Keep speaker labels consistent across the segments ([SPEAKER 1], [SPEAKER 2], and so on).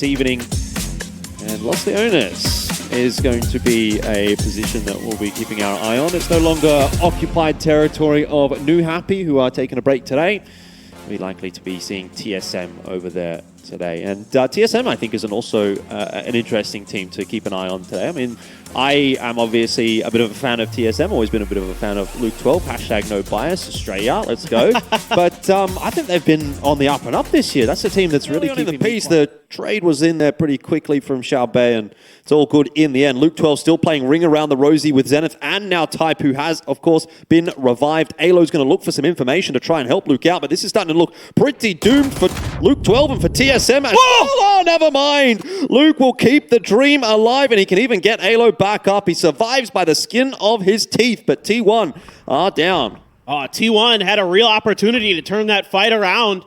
[SPEAKER 1] this evening. And Los Leones is going to be a position that we'll be keeping our eye on. It's no longer occupied territory of New Happy, who are taking a break today. We're likely to be seeing TSM over there today. And TSM, I think, is also an interesting team to keep an eye on today. I mean, I am obviously a bit of a fan of TSM, always been a bit of a fan of Luke 12, hashtag no bias, Australia, let's go. But I think they've been on the up and up this year. That's a team that's really keeping the peace. The trade was in there pretty quickly from Xiaobei, and it's all good in the end. Luke 12 still playing ring around the rosy with Zenith and now Type, who has, of course, been revived. Alo's going to look for some information to try and help Luke out, but this is starting to look pretty doomed for Luke 12 and for TSM. Oh, never mind. Luke will keep the dream alive, and he can even get Alo back up. He survives by the skin of his teeth, but T1 are down.
[SPEAKER 2] T1 had a real opportunity to turn that fight around.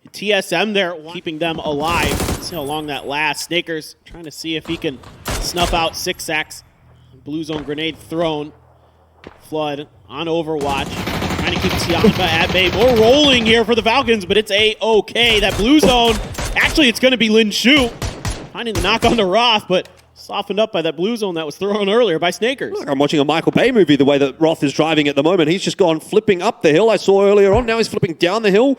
[SPEAKER 2] TSM there keeping them alive. Let's see how long that lasts. Snakers trying to see if he can snuff out 6x. Blue zone grenade thrown. Flood on Overwatch. Trying to keep Tianba at bay. More rolling here for the Falcons, but it's A-okay. That blue zone, actually it's going to be Lin Shu. Finding the knock on the Roth, but softened up by that blue zone that was thrown earlier by Snakers.
[SPEAKER 1] I'm watching a Michael Bay movie the way that Roth is driving at the moment. He's just gone flipping up the hill I saw earlier on. Now he's flipping down the hill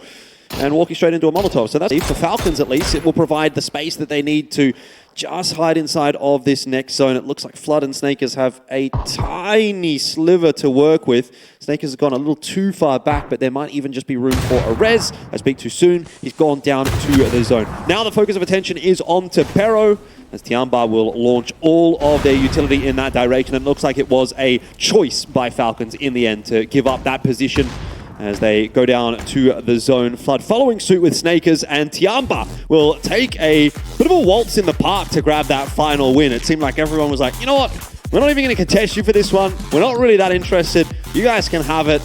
[SPEAKER 1] and walking straight into a Molotov. So that's for Falcons, at least. It will provide the space that they need to just hide inside of this next zone. It looks like Flood and Snakers have a tiny sliver to work with. Snakers has gone a little too far back, but there might even just be room for a res. I speak too soon. He's gone down to the zone. Now the focus of attention is on to Pero, as Tianba will launch all of their utility in that direction. It looks like it was a choice by Falcons in the end to give up that position as they go down to the zone. Flood following suit with Snakers, and Tianba will take a bit of a waltz in the park to grab that final win. It seemed like everyone was like, you know what? We're not even going to contest you for this one. We're not really that interested. You guys can have it.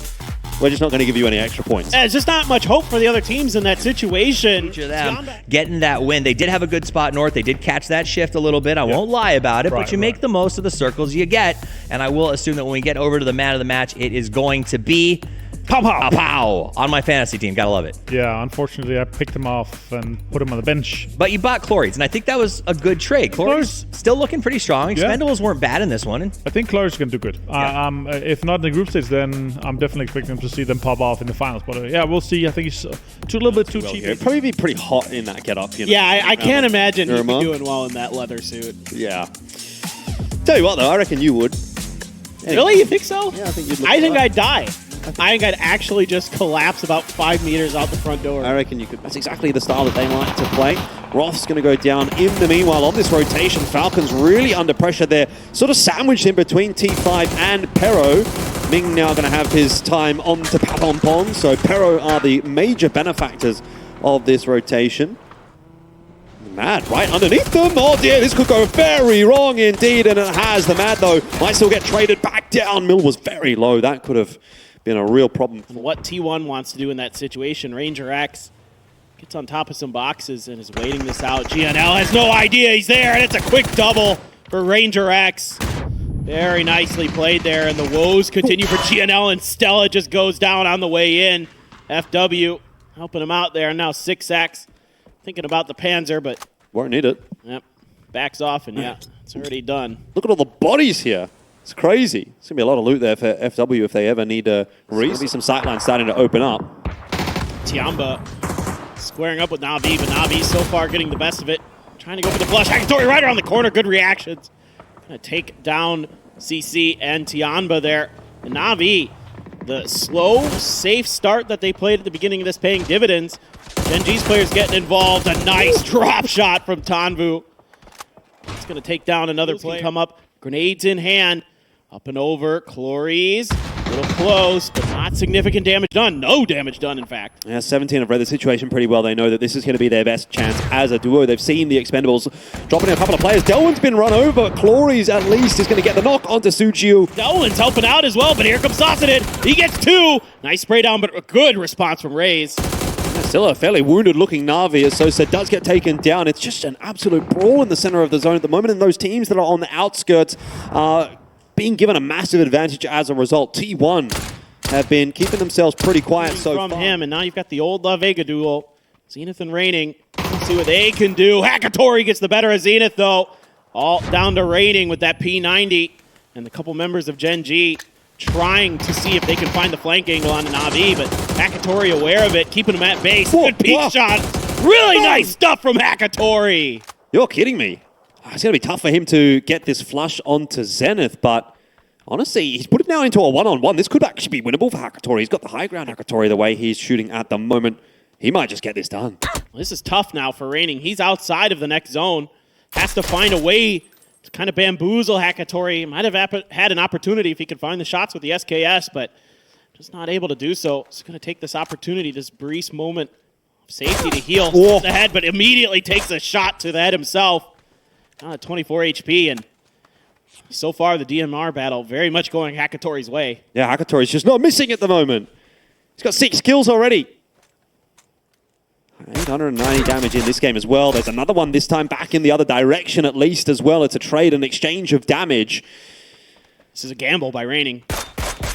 [SPEAKER 1] We're just not going to give you any extra points.
[SPEAKER 2] It's just not much hope for the other teams in that situation.
[SPEAKER 3] Them getting that win. They did have a good spot north. They did catch that shift a little bit. I won't lie about it, but you make the most of the circles you get. And I will assume that when we get over to the man of the match, it is going to be Pow Pow Pow on my fantasy team. Gotta love it.
[SPEAKER 4] Yeah, unfortunately, I picked him off and put him on the bench.
[SPEAKER 3] But you bought Chlorides, and I think that was a good trade. Chlorides still looking pretty strong. Expendables weren't bad in this one.
[SPEAKER 4] I think Chlorides can do good. If not in the group stage, then I'm definitely expecting to see them pop off in the finals. But yeah, we'll see. I think he's a little bit too cheap.
[SPEAKER 1] It'd probably be pretty hot in that getup. You know?
[SPEAKER 2] Yeah, I can't imagine he'd be doing well in that leather suit.
[SPEAKER 1] Yeah. Tell you what, though, I reckon you would.
[SPEAKER 2] Anyway. Really? You think so?
[SPEAKER 1] Yeah, I think you'd look
[SPEAKER 2] I think I'd die. I think I'd actually just collapse about 5 meters out the front door.
[SPEAKER 1] I reckon you could. That's exactly the style that they like to play. Roth's going to go down. In the meanwhile, on this rotation, Falcons really under pressure there. Sort of sandwiched in between T5 and Pero. Ming now going to have his time on to Papompon. So Pero are the major benefactors of this rotation. Mad right underneath them. Oh dear, this could go very wrong indeed, and it has. The Mad, though, might still get traded back down. Mill was very low. That could have been a real problem.
[SPEAKER 2] What T1 wants to do in that situation, Ranger X gets on top of some boxes and is waiting this out. GNL has no idea he's there, and it's a quick double for Ranger X. Very nicely played there, and the woes continue for GNL, and Stella just goes down on the way in. FW helping him out there, and now 6x. Thinking about the Panzer, but
[SPEAKER 1] won't need it.
[SPEAKER 2] Yep, backs off, and yeah, it's already done.
[SPEAKER 1] Look at all the bodies here. It's crazy. It's going to be a lot of loot there for FW if they ever need a reason. Maybe some sightlines starting to open up.
[SPEAKER 2] Tianba squaring up with Navi, but Navi so far getting the best of it. Trying to go for the flush. Hackatori right around the corner. Good reactions. Going to take down CC and Tianba there. And Navi, the slow, safe start that they played at the beginning of this paying dividends. Genji's players getting involved. A nice drop shot from Tanvu. It's going to take down another player. Come up, grenades in hand. Up and over, Chlorides. A little close, but not significant damage done. No damage done, in fact.
[SPEAKER 1] Yeah, 17 have read the situation pretty well. They know that this is going to be their best chance as a duo. They've seen the Expendables dropping a couple of players. Delwyn's been run over. Chlorides, at least, is going to get the knock onto Suchiu.
[SPEAKER 2] Delwyn's helping out as well, but here comes Saucidid. He gets two. Nice spray down, but a good response from Raze.
[SPEAKER 1] Still a fairly wounded-looking Navi, as Sosa does get taken down. It's just an absolute brawl in the center of the zone at the moment, and those teams that are on the outskirts are being given a massive advantage as a result. T1 have been keeping themselves pretty quiet so far.
[SPEAKER 2] From him, and now you've got the old La Vega duel. Zenith and Raining. See what they can do. Hakatori gets the better of Zenith, though. All down to Raining with that P90. And a couple members of Gen G trying to see if they can find the flank angle on Navi, but Hakatori aware of it, keeping him at base. Good peek shot. Really nice stuff from Hakatori.
[SPEAKER 1] You're kidding me. It's going to be tough for him to get this flush onto Zenith, but honestly, he's put it now into a one-on-one. This could actually be winnable for Hakatori. He's got the high ground Hakatori the way he's shooting at the moment. He might just get this done.
[SPEAKER 2] Well, this is tough now for Raining. He's outside of the next zone. Has to find a way to kind of bamboozle Hakatori. Might have had an opportunity if he could find the shots with the SKS, but just not able to do so. He's going to take this opportunity, this brief moment of safety to heal the head, but immediately takes a shot to the head himself. Down at 24 HP, and so far the DMR battle very much going Hakatori's way.
[SPEAKER 1] Yeah, Hakatori's just not missing at the moment. He's got 6 kills already. 890 damage in this game as well. There's another one this time back in the other direction at least as well. It's a trade and exchange of damage.
[SPEAKER 2] This is a gamble by Raining.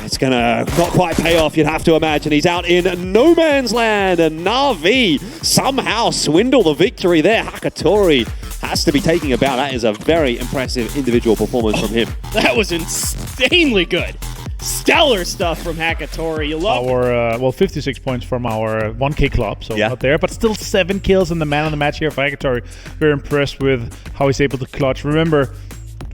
[SPEAKER 1] It's going to not quite pay off, you'd have to imagine. He's out in no man's land, and Navi somehow swindle the victory there. Hakatori has to be taking a bow. That is a very impressive individual performance from him.
[SPEAKER 2] That was insanely good. Stellar stuff from Hakatori. You love
[SPEAKER 4] our 56 points from our 1K club, so not there, but still 7 kills in the man of the match here for Hakatori. Very impressed with how he's able to clutch. Remember,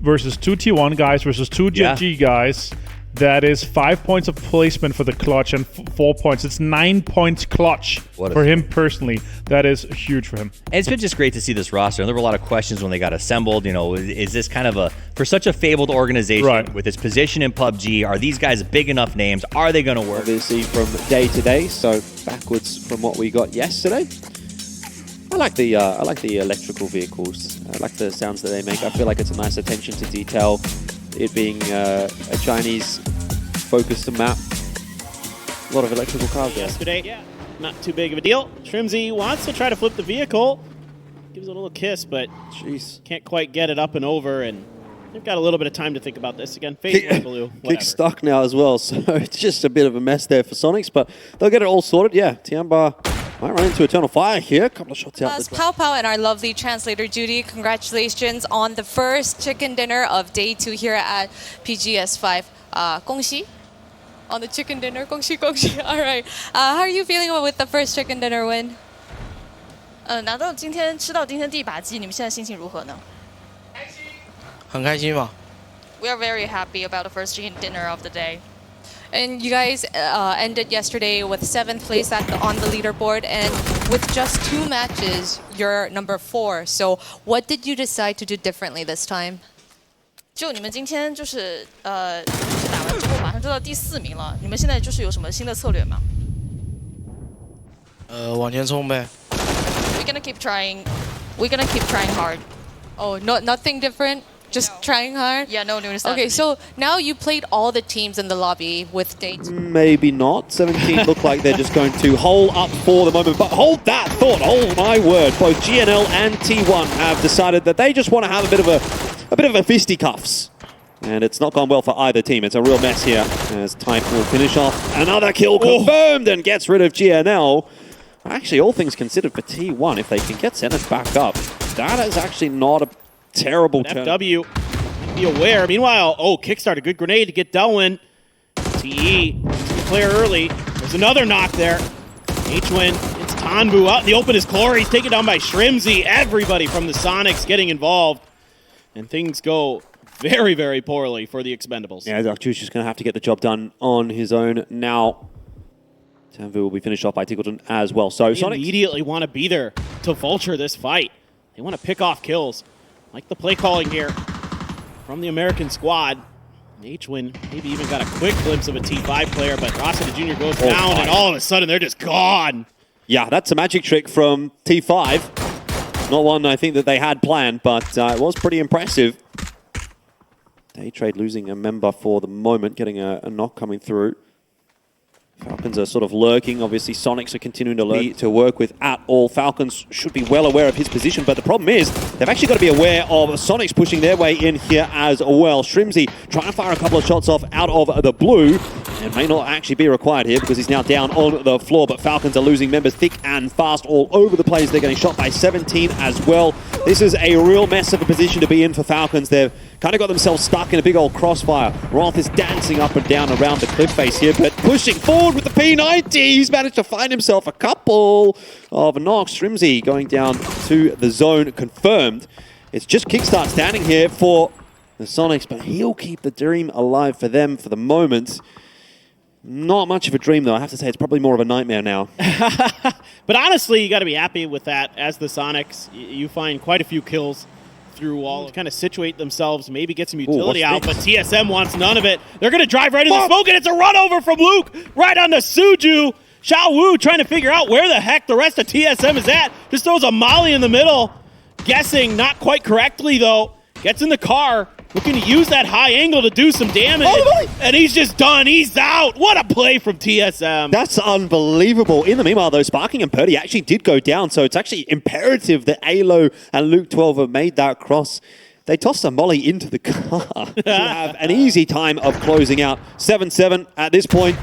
[SPEAKER 4] versus 2 T1 guys, versus 2 GG guys, that is 5 points of placement for the clutch and 4 points. It's 9 points clutch for him personally. That is huge for him.
[SPEAKER 3] And it's been just great to see this roster. And there were a lot of questions when they got assembled. You know, is this kind of for such a fabled organization with its position in PUBG, are these guys big enough names? Are they going to work?
[SPEAKER 1] Obviously from day to day, so backwards from what we got yesterday. I like the electrical vehicles. I like the sounds that they make. I feel like it's a nice attention to detail. It being a Chinese-focused map. A lot of electrical cars there.
[SPEAKER 2] Yesterday, not too big of a deal. Shrimzy wants to try to flip the vehicle. Gives it a little kiss, but can't quite get it up and over, and they've got a little bit of time to think about this again. Fade blue,
[SPEAKER 1] Kick stuck now as well, so it's just a bit of a mess there for Sonics, but they'll get it all sorted. Yeah, Tianba might run into Eternal Fire here. A couple of shots out.
[SPEAKER 5] Pao Pao and our lovely translator Judy, congratulations on the first chicken dinner of day 2 here at PGS5. 恭喜 on the chicken dinner. 恭喜恭喜. All right. How are you feeling with the first chicken dinner win?
[SPEAKER 6] 拿到今天吃到今天第一把鸡，你们现在心情如何呢？
[SPEAKER 7] 很开心嘛。
[SPEAKER 5] We are very happy about the first chicken dinner of the day. And you guys ended yesterday with 7th place on the leaderboard, and with just 2 matches, you're number 4. So what did you decide to do differently this time?
[SPEAKER 6] 就你们今天就是打完之后马上就到第4名了，你们现在就是有什么新的策略吗？
[SPEAKER 7] 往前冲呗。
[SPEAKER 5] We're gonna keep trying. We're gonna keep trying hard. Oh, nothing different. Just trying hard?
[SPEAKER 6] Yeah, no new stuff.
[SPEAKER 5] Okay, so now you played all the teams in the lobby with dates.
[SPEAKER 1] Maybe not. 17 look like they're just going to hole up for the moment. But hold that thought. Oh my word. Both GNL and T1 have decided that they just want to have a bit of a fisticuffs. And it's not gone well for either team. It's a real mess here. As Type will finish off another kill confirmed and gets rid of GNL. Actually, all things considered for T1, if they can get Zenith back up, that is actually not a terrible turn.
[SPEAKER 2] FW, be aware. Meanwhile, kickstart, a good grenade to get Delwyn. TE, clear early. There's another knock there. H-Win, it's Tanbu out in the open is Clory. He's taken down by Shrimzy. Everybody from the Sonics getting involved. And things go very, very poorly for the Expendables.
[SPEAKER 1] Yeah, Darkjuice just going to have to get the job done on his own now. Tanvu will be finished off by Tickleton as well. So
[SPEAKER 2] they immediately want to be there to vulture this fight. They want to pick off kills. Like the play calling here from the American squad. H-Win maybe even got a quick glimpse of a T5 player, but Rossiter Jr. goes down, and all of a sudden they're just gone.
[SPEAKER 1] Yeah, that's a magic trick from T5. Not one I think that they had planned, but it was pretty impressive. Daytrade losing a member for the moment, getting a knock coming through. Falcons are sort of lurking. Obviously, Sonics are continuing to lurk to work with at all. Falcons should be well aware of his position, but the problem is they've actually got to be aware of Sonics pushing their way in here as well. Shrimzy trying to fire a couple of shots off out of the blue. It may not actually be required here because he's now down on the floor, but Falcons are losing members thick and fast all over the place. They're getting shot by 17 as well. This is a real mess of a position to be in for Falcons. They've kind of got themselves stuck in a big old crossfire. Roth is dancing up and down around the cliff face here, but pushing forward with the P90. He's managed to find himself a couple of knocks. Strimsy going down to the zone, confirmed. It's just Kickstart standing here for the Sonics, but he'll keep the dream alive for them for the moment. Not much of a dream, though. I have to say, it's probably more of a nightmare now.
[SPEAKER 2] But honestly, you got to be happy with that. As the Sonics, you find quite a few kills through all, kind of situate themselves, maybe get some utility out, but TSM wants none of it. They're going to drive right into the smoke, and it's a run over from Luke right onto Suju. Xiao Wu trying to figure out where the heck the rest of TSM is at. Just throws a molly in the middle. Guessing not quite correctly, though. Gets in the car. Looking to use that high angle to do some damage. And he's just done. He's out. What a play from TSM.
[SPEAKER 1] That's unbelievable. In the meanwhile, though, Sparking and Purdy actually did go down, so it's actually imperative that Alo and Luke 12 have made that cross. They tossed a molly into the car to have an easy time of closing out. 7-7 at this point.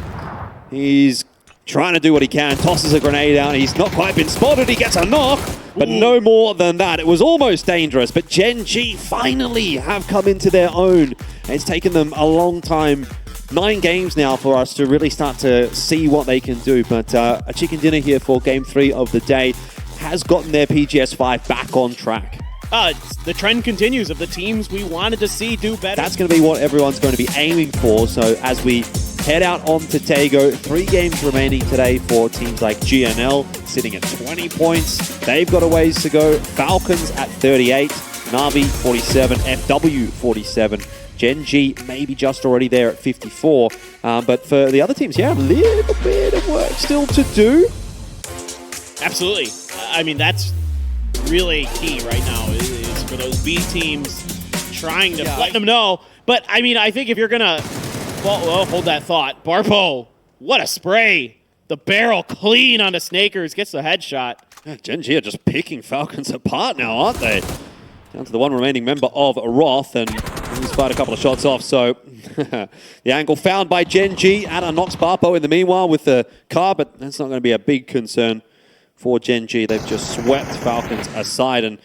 [SPEAKER 1] He's trying to do what he can. Tosses a grenade out. He's not quite been spotted. He gets a knock. But no more than that. It was almost dangerous, but Gen G finally have come into their own. It's taken them a long time, 9 games now for us to really start to see what they can do. But a chicken dinner here for Game 3 of the day has gotten their PGS5 back on track.
[SPEAKER 2] The trend continues of the teams we wanted to see do better.
[SPEAKER 1] That's going to be what everyone's going to be aiming for. So as we head out onto Tago, 3 games remaining today for teams like GNL, sitting at 20 points. They've got a ways to go. Falcons at 38, Navi 47, FW 47. Gen G maybe just already there at 54. But for the other teams, yeah, a little bit of work still to do.
[SPEAKER 2] Absolutely. I mean, that's really key right now is for those B teams trying to let them know. But, I mean, I think if you're going to... Well, hold that thought. Barpo, what a spray. The barrel clean onto Snakers. Gets the headshot.
[SPEAKER 1] Yeah, Gen G are just picking Falcons apart now, aren't they? Down to the one remaining member of Roth, and he's fired a couple of shots off. So the angle found by Gen G. Anna knocks Barpo in the meanwhile with the car, but that's not going to be a big concern for Gen G. They've just swept Falcons aside, and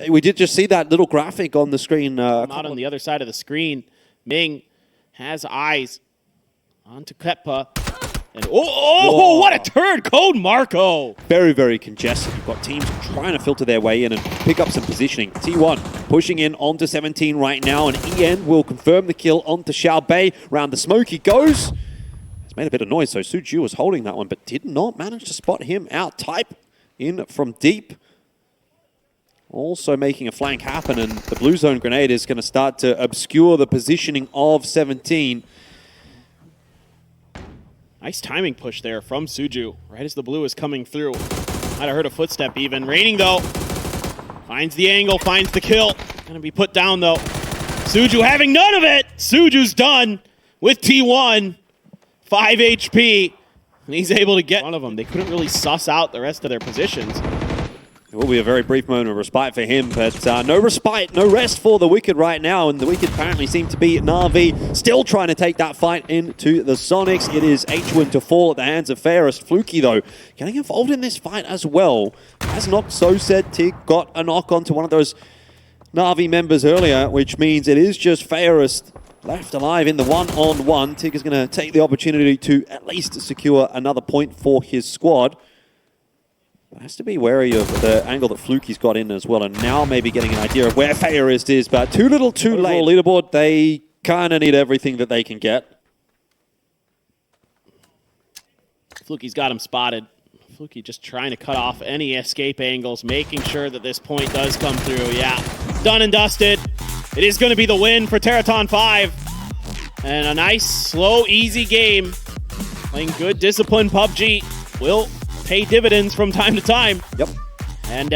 [SPEAKER 1] we did just see that little graphic on the screen.
[SPEAKER 2] Out on the other side of the screen, Ming has eyes onto Keppa. And what a turn! Code Marco!
[SPEAKER 1] Very, very congested. You've got teams trying to filter their way in and pick up some positioning. T1 pushing in onto 17 right now, and EN will confirm the kill onto Xiao Bei. Round the smoke he goes. It's made a bit of noise, so Suju was holding that one, but did not manage to spot him out. Type in from deep. Also making a flank happen, and the blue zone grenade is going to start to obscure the positioning of 17.
[SPEAKER 2] Nice timing push there from Suju, right as the blue is coming through. Might have heard a footstep even. Raining though, finds the angle, finds the kill. Gonna be put down though. Suju having none of it! Suju's done with T1. 5 HP, and he's able to get one of them. They couldn't really suss out the rest of their positions.
[SPEAKER 1] It will be a very brief moment of respite for him, but no respite, no rest for the Wicked right now, and the Wicked apparently seem to be Navi, still trying to take that fight into the Sonics. It is H1 to fall at the hands of Fairest. Fluky, though, getting involved in this fight as well. As Knock so said, Tig got a knock onto one of those Navi members earlier, which means it is just Fairest left alive in the one-on-one. Tig is going to take the opportunity to at least secure another point for his squad. Has to be wary of the angle that Fluky's got in as well, and now maybe getting an idea of where Fairest is, but too little, too late. Leaderboard, they kind of need everything that they can get.
[SPEAKER 2] Fluky's got him spotted. Fluky just trying to cut off any escape angles, making sure that this point does come through. Yeah, done and dusted. It is going to be the win for Teraton 5. And a nice, slow, easy game. Playing good, disciplined PUBG will pay dividends from time to time.
[SPEAKER 1] Yep.
[SPEAKER 2] And,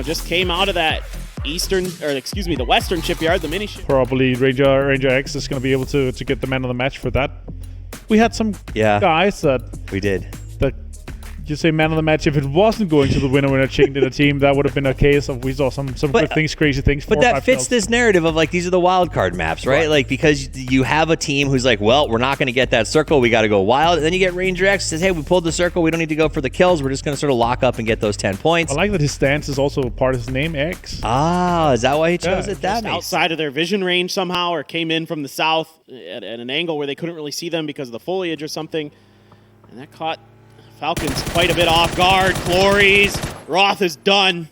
[SPEAKER 2] just came out of that the Western shipyard, the mini ship.
[SPEAKER 4] Probably Ranger X is going to be able to get the man of the match for that. We had some guys that...
[SPEAKER 3] We did.
[SPEAKER 4] That you say man of the match. If it wasn't going to the winner chicken dinner team, that would have been a case of we saw some good things, crazy things.
[SPEAKER 3] But that fits this narrative of like these are the wild card maps, right? Like because you have a team who's like, well, we're not going to get that circle. We got to go wild. And then you get Ranger X says, hey, we pulled the circle. We don't need to go for the kills. We're just going to sort of lock up and get those 10 points.
[SPEAKER 4] I like that his stance is also part of his name, X.
[SPEAKER 3] Ah, is that why he chose it? That
[SPEAKER 2] makes outside of their vision range somehow, or came in from the south at an angle where they couldn't really see them because of the foliage or something. And that caught Falcons quite a bit off guard. Clories, Roth is done.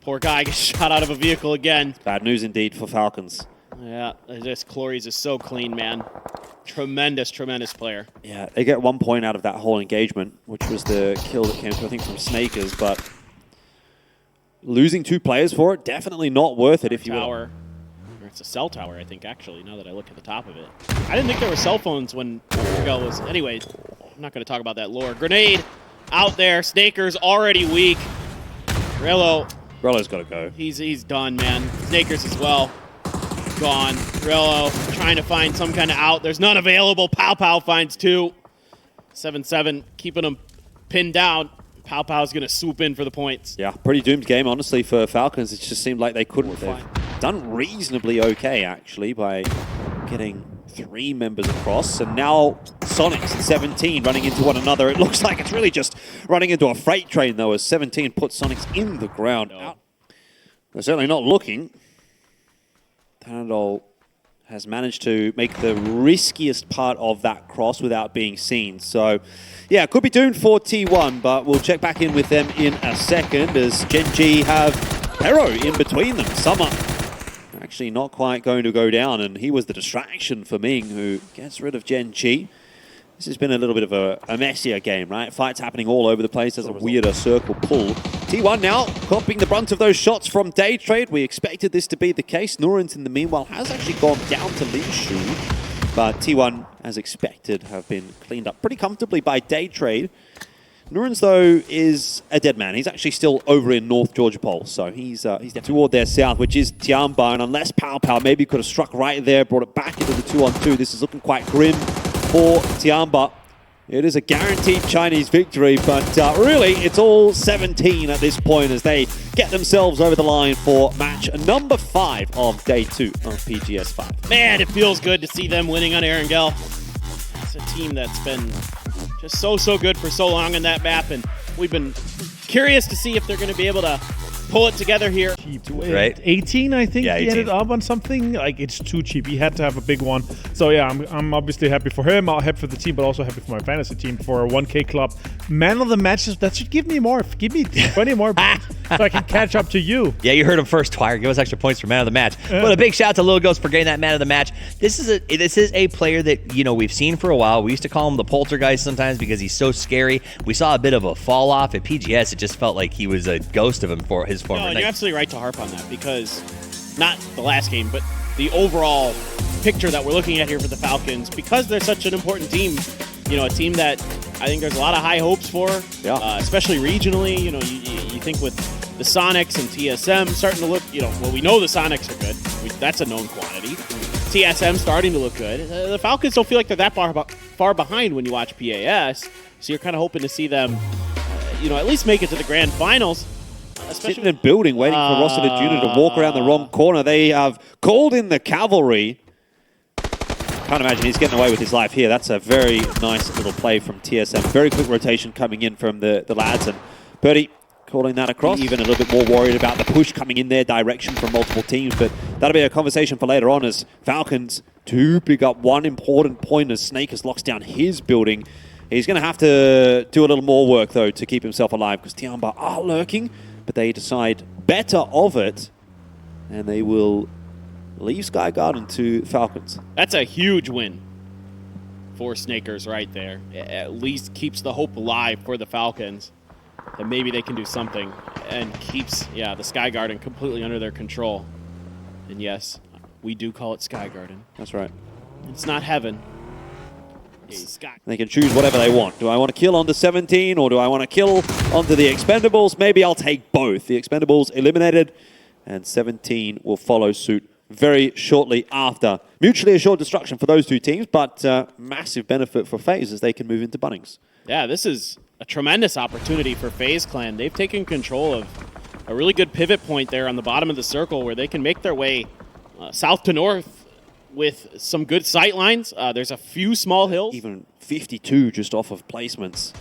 [SPEAKER 2] Poor guy gets shot out of a vehicle again.
[SPEAKER 1] Bad news indeed for Falcons.
[SPEAKER 2] Yeah, this Clories is so clean, man. Tremendous, tremendous player.
[SPEAKER 1] Yeah, they get 1 point out of that whole engagement, which was the kill that came through, I think, from Snakers, but losing 2 players for it, definitely not worth it if you will.
[SPEAKER 2] Or it's a cell tower, I think, actually, now that I look at the top of it. I didn't think there were cell phones when Miguel was... Anyways, I'm not going to talk about that lore. Grenade out there. Snakers already weak.
[SPEAKER 1] Relo's got to go.
[SPEAKER 2] He's done, man. Snakers as well. Gone. Relo trying to find some kind of out. There's none available. Pow finds 2. 7-7, keeping them pinned down. Pow's going to swoop in for the points.
[SPEAKER 1] Yeah, pretty doomed game, honestly, for Falcons. It just seemed like they couldn't. They've done reasonably okay, actually, by getting 3 members across. And now Sonics and 17 running into one another. It looks like it's really just running into a freight train, though, as 17 puts Sonics in the ground. No. They're certainly not looking. Tanadol has managed to make the riskiest part of that cross without being seen. So, yeah, could be doomed for T1, but we'll check back in with them in a second as Gen G have Hero in between them. Summer actually not quite going to go down, and he was the distraction for Ming, who gets rid of Gen G. This has been a little bit of a messier game, right? Fights happening all over the place. There's a weirder circle pull. T1 now copying the brunt of those shots from Day Trade. We expected this to be the case. Norrent, in the meanwhile, has actually gone down to Linshu. But T1, as expected, have been cleaned up pretty comfortably by Day Trade. Norrent, though, is a dead man. He's actually still over in North Georgia Pole. So he's toward their south, which is Tianba. And unless Pow maybe could have struck right there, brought it back into the 2-on-2, this is looking quite grim for Tianba. It is a guaranteed Chinese victory, but really it's all 17 at this point as they get themselves over the line for match number 5 of day 2 of PGS5.
[SPEAKER 2] Man, it feels good to see them winning on Erangel. It's a team that's been just so good for so long on that map, and we've been curious to see if they're going to be able to pull it together here.
[SPEAKER 4] Cheap, right? 18, I think, he ended up on something. Like, it's too cheap. He had to have a big one. So, yeah, I'm obviously happy for him. I'm happy for the team, but also happy for my fantasy team for a 1K club. Man of the matches, that should give me more. Give me 20 more so I can catch up to you.
[SPEAKER 3] Yeah, you heard him first, Twire. Give us extra points for man of the match. But a big shout out to Lil Ghost for getting that man of the match. This is a player that, you know, we've seen for a while. We used to call him the poltergeist sometimes because he's so scary. We saw a bit of a fall off at PGS. It just felt like he was a ghost of him for his former night.
[SPEAKER 2] You're absolutely right to harp on that, because not the last game, but the overall picture that we're looking at here for the Falcons, because they're such an important team, you know, a team that I think there's a lot of high hopes for, especially regionally. You know, you think with the Sonics and TSM starting to look, you know, well, we know the Sonics are good. That's a known quantity. TSM starting to look good. The Falcons don't feel like they're that far behind when you watch PAS, so you're kind of hoping to see them, you know, at least make it to the grand finals.
[SPEAKER 1] Sitting in building, waiting for Rossiter Jr. to walk around the wrong corner. They have called in the cavalry. Can't imagine he's getting away with his life here. That's a very nice little play from TSM. Very quick rotation coming in from the lads. And Purdy calling that across. Even a little bit more worried about the push coming in their direction from multiple teams. But that'll be a conversation for later on as Falcons do pick up one important point as Snakers locks down his building. He's going to have to do a little more work, though, to keep himself alive because Tianba are lurking. But they decide better of it, and they will leave Sky Garden to Falcons.
[SPEAKER 2] That's a huge win for Snakers right there. It at least keeps the hope alive for the Falcons that maybe they can do something, and keeps, the Sky Garden completely under their control. And yes, we do call it Sky Garden.
[SPEAKER 1] That's right.
[SPEAKER 2] It's not heaven.
[SPEAKER 1] They can choose whatever they want. Do I want to kill onto 17 or do I want to kill onto the Expendables? Maybe I'll take both. The Expendables eliminated and 17 will follow suit very shortly after. Mutually assured destruction for those two teams, but massive benefit for FaZe as they can move into Bunnings.
[SPEAKER 2] Yeah, this is a tremendous opportunity for FaZe Clan. They've taken control of a really good pivot point there on the bottom of the circle where they can make their way south to north with some good sight lines. There's a few small hills.
[SPEAKER 1] Even 52 just off of placements.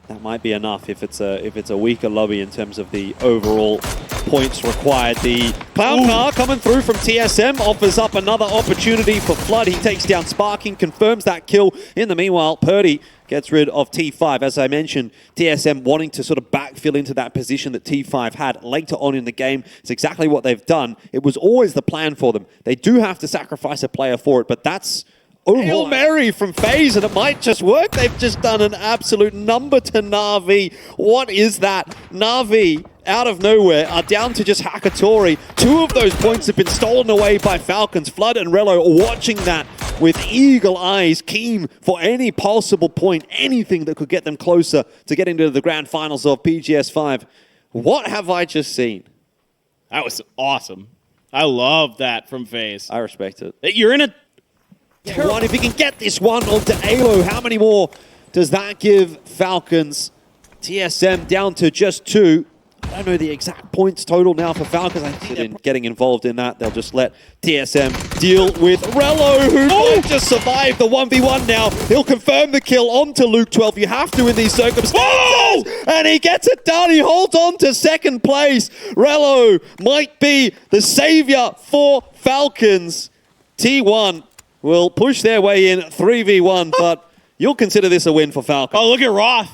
[SPEAKER 1] That might be enough if it's a weaker lobby in terms of the overall points required. The Cloud Car coming through from TSM offers up another opportunity for Flood. He takes down Sparking, confirms that kill. In the meanwhile, Purdy gets rid of T5. As I mentioned, TSM wanting to sort of backfill into that position that T5 had later on in the game. It's exactly what they've done. It was always the plan for them. They do have to sacrifice a player for it, but that's Hail Mary from FaZe, and it might just work. They've just done an absolute number to Navi. What is that? Navi, out of nowhere, are down to just Hakatori. 2 of those points have been stolen away by Falcons. Flood and Relo watching that with eagle eyes, keen for any possible point, anything that could get them closer to getting to the grand finals of PGS5. What have I just seen?
[SPEAKER 2] That was awesome. I love that from FaZe.
[SPEAKER 1] I respect it.
[SPEAKER 2] You're in a
[SPEAKER 1] If he can get this one onto Alo, how many more does that give Falcons? TSM down to just 2. I don't know the exact points total now for Falcons. I think they're getting involved in that. They'll just let TSM deal with Relo, who might just survive the 1v1 now. He'll confirm the kill onto Luke 12. You have to in these circumstances. And he gets it done. He holds on to second place. Relo might be the savior for Falcons. T1 will push their way in 3v1, but you'll consider this a win for Falcons.
[SPEAKER 2] Oh, look at Roth.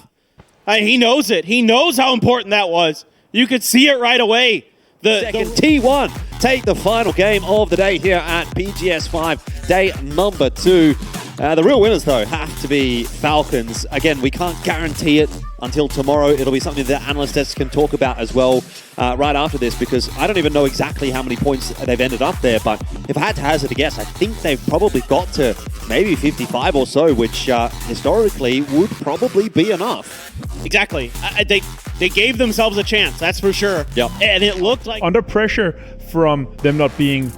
[SPEAKER 2] He knows it. He knows how important that was. You could see it right away.
[SPEAKER 1] Second T1 take the final game of the day here at PGS5, day number 2. The real winners, though, have to be Falcons. Again, we can't guarantee it until tomorrow. It'll be something that analysts can talk about as well right after this, because I don't even know exactly how many points they've ended up there. But if I had to hazard a guess, I think they've probably got to maybe 55 or so, which historically would probably be enough.
[SPEAKER 2] Exactly. They gave themselves a chance, that's for sure.
[SPEAKER 1] Yep.
[SPEAKER 2] And it looked like
[SPEAKER 4] under pressure from them not being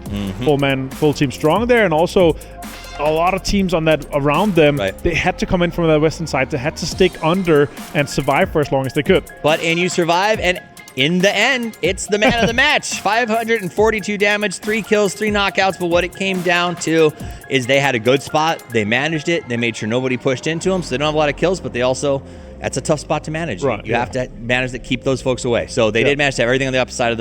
[SPEAKER 4] full team strong there, and also a lot of teams on that around them, they had to come in from the western side. They had to stick under and survive for as long as they could.
[SPEAKER 3] And you survive, and in the end, it's the man of the match. 542 damage, 3 kills, 3 knockouts. But what it came down to is they had a good spot. They managed it. They made sure nobody pushed into them, so they don't have a lot of kills, but they also, that's a tough spot to manage.
[SPEAKER 4] Right,
[SPEAKER 3] you have to manage to keep those folks away. So they did manage to have everything on the upside of the